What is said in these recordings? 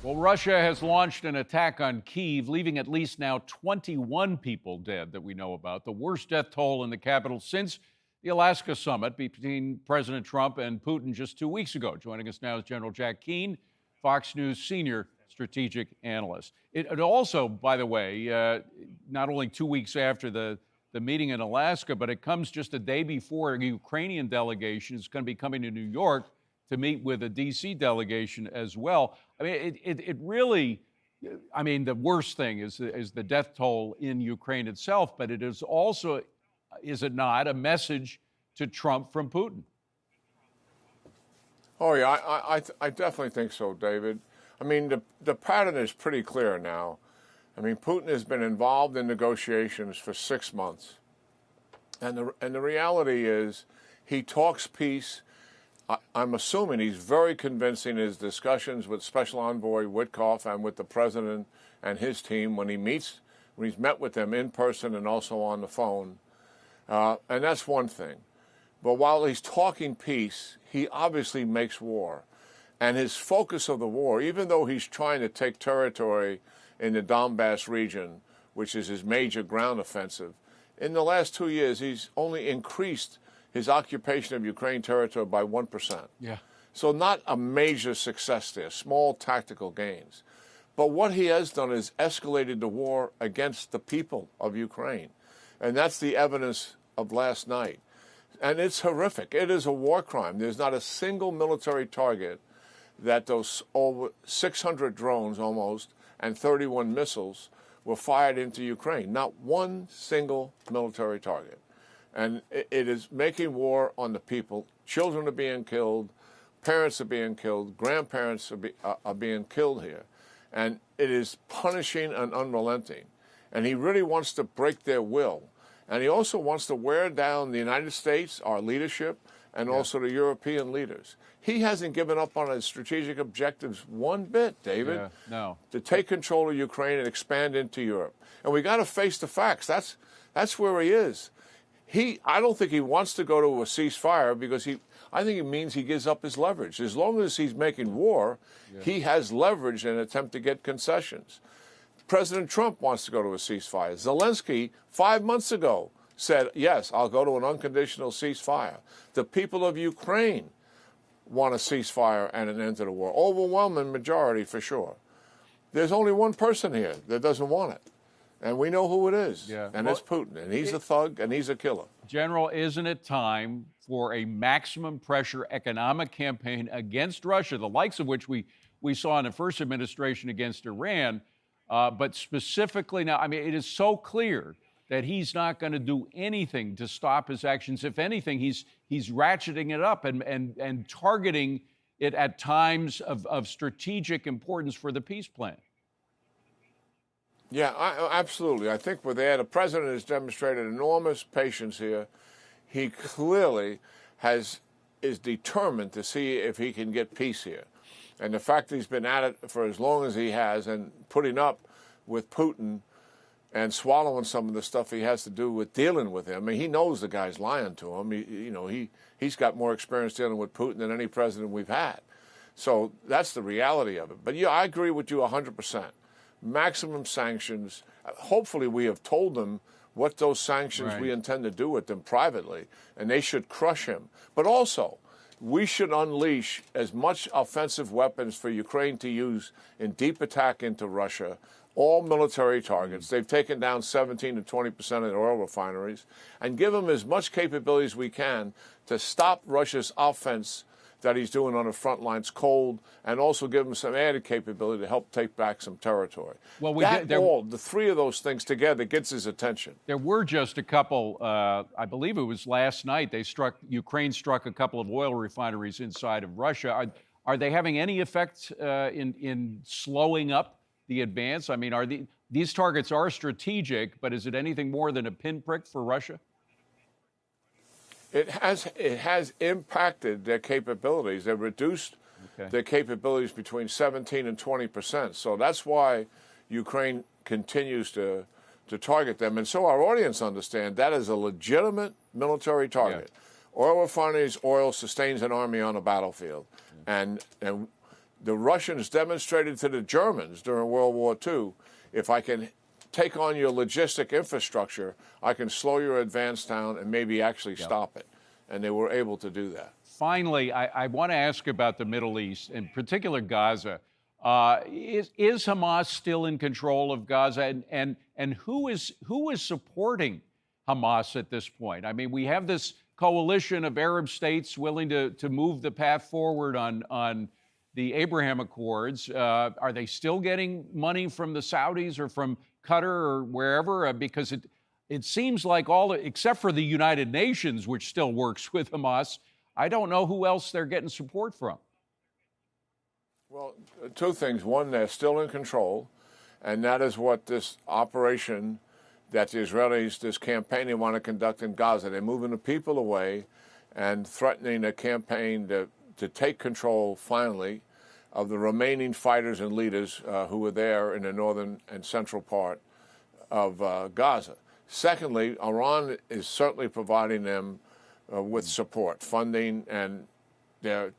Well, Russia has launched an attack on Kyiv, leaving at least now 21 people dead that we know about, the worst death toll in the capital since the Alaska summit between President Trump and Putin just 2 weeks ago. Joining us now is General Jack Keane, Fox News senior strategic analyst. It also, by the way, not only 2 weeks after the meeting in Alaska, but it comes just a day before a Ukrainian delegation is going to be coming to New York to meet with a D.C. delegation as well. I mean, it really, I mean, the worst thing is the death toll in Ukraine itself, but it is also, is it not, a message to Trump from Putin? Oh, yeah, I definitely think so, David. I mean, the pattern is pretty clear now. I mean, Putin has been involved in negotiations for 6 months. And the reality is he talks peace. I'm assuming he's very convincing in his discussions with Special Envoy Witkoff and with the president and his team when he's met with them in person and also on the phone. And that's one thing. But while he's talking peace, he obviously makes war. And his focus of the war, even though he's trying to take territory in the Donbass region, which is his major ground offensive, in the last 2 years, he's only increased his occupation of Ukraine territory by 1%. Yeah. So not a major success there, small tactical gains. But what he has done is escalated the war against the people of Ukraine. And that's the evidence of last night. And it's horrific. It is a war crime. There's not a single military target that those over 600 drones almost and 31 missiles were fired into Ukraine. Not one single military target. And it is making war on the people. Children are being killed, parents are being killed, grandparents are being killed here. And it is punishing and unrelenting. And he really wants to break their will. And he also wants to wear down the United States, our leadership, and also the European leaders. He hasn't given up on his strategic objectives one bit, David. Yeah, no. To take control of Ukraine and expand into Europe. And we got to face the facts. That's where he is. I don't think he wants to go to a ceasefire because I think it means he gives up his leverage. As long as he's making war, he has leverage in an attempt to get concessions. President Trump wants to go to a ceasefire. Zelensky, 5 months ago, said, yes, I'll go to an unconditional ceasefire. The people of Ukraine want a ceasefire and an end to the war. Overwhelming majority, for sure. There's only one person here that doesn't want it. And we know who it is. Yeah. And it's Putin. And he's a thug and he's a killer. General, isn't it time for a maximum pressure economic campaign against Russia, the likes of which we saw in the first administration against Iran? But specifically now, I mean, it is so clear that he's not going to do anything to stop his actions. If anything, he's ratcheting it up and targeting it at times of strategic importance for the peace plan. Yeah, absolutely. I think we're there. The president has demonstrated enormous patience here. He clearly is determined to see if he can get peace here. And the fact that he's been at it for as long as he has and putting up with Putin and swallowing some of the stuff he has to do with dealing with him. I mean, he knows the guy's lying to him. He's got more experience dealing with Putin than any president we've had. So that's the reality of it. But yeah, I agree with you 100%. Maximum sanctions. Hopefully we have told them what those sanctions we intend to do with them privately, and they should crush him. But also, we should unleash as much offensive weapons for Ukraine to use in deep attack into Russia, all military targets. They've taken down 17 to 20% of their oil refineries, and give them as much capability as we can to stop Russia's offense that he's doing on the front lines cold, and also give him some added capability to help take back some territory. Well, the three of those things together gets his attention. There were just a couple, I believe it was last night, Ukraine struck a couple of oil refineries inside of Russia. Are they having any effect in slowing up the advance? I mean, these targets are strategic, but is it anything more than a pinprick for Russia? It has impacted their capabilities. They've reduced their capabilities between 17 and 20%. So that's why Ukraine continues to target them. And so our audience understand that is a legitimate military target. Yeah. Oil refineries, oil sustains an army on a battlefield. And The Russians demonstrated to the Germans during World War II, if I can take on your logistic infrastructure, I can slow your advance down and maybe actually stop it. And they were able to do that. Finally, I want to ask about the Middle East, in particular Gaza. Is Hamas still in control of Gaza? And who is supporting Hamas at this point? I mean, we have this coalition of Arab states willing to move the path forward on the Abraham Accords. Are they still getting money from the Saudis or from Qatar or wherever? Because it seems like except for the United Nations, which still works with Hamas, I don't know who else they're getting support from. Well, two things. One, they're still in control, and that is what this operation that the Israelis, this campaign they want to conduct in Gaza. They're moving the people away and threatening a campaign to take control, finally, of the remaining fighters and leaders who were there in the northern and central part of Gaza. Secondly, Iran is certainly providing them with support, funding, and their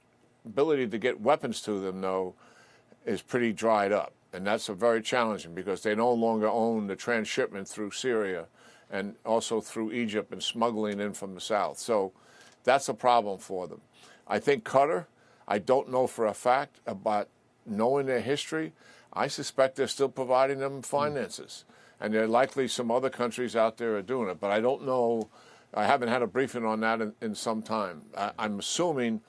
ability to get weapons to them, though, is pretty dried up. And that's very challenging because they no longer own the transshipment through Syria and also through Egypt and smuggling in from the south. So that's a problem for them. I think Qatar, I don't know for a fact, but knowing their history, I suspect they're still providing them finances. And there are likely some other countries out there are doing it. But I don't know. I haven't had a briefing on that in some time. I'm assuming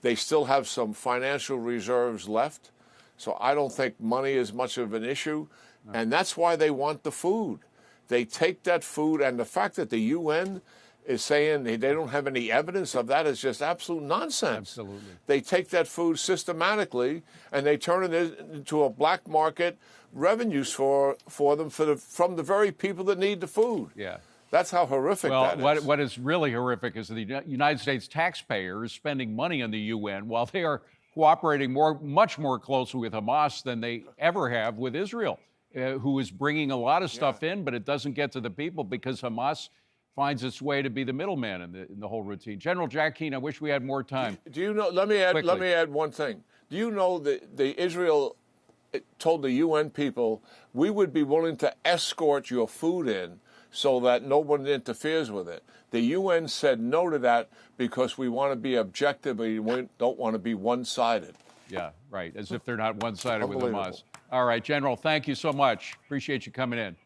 they still have some financial reserves left. So I don't think money is much of an issue. No. And that's why they want the food. They take that food, and the fact that the UN is saying they don't have any evidence of that is just absolute nonsense. Absolutely. They take that food systematically, and they turn it into a black market revenues for them from the very people that need the food. Yeah. That's how horrific that is. Well, what is really horrific is the United States taxpayer is spending money on the UN while they are cooperating much more closely with Hamas than they ever have with Israel, who is bringing a lot of stuff in, but it doesn't get to the people because Hamas finds its way to be the middleman in the whole routine. General Jack Keane, I wish we had more time. Do you know? Let me add one thing. Do you know that Israel told the UN people, we would be willing to escort your food in so that no one interferes with it? The UN said no to that because we want to be objective and we don't want to be one-sided. Yeah, right, as if they're not one-sided with Hamas. All right, General, thank you so much. Appreciate you coming in.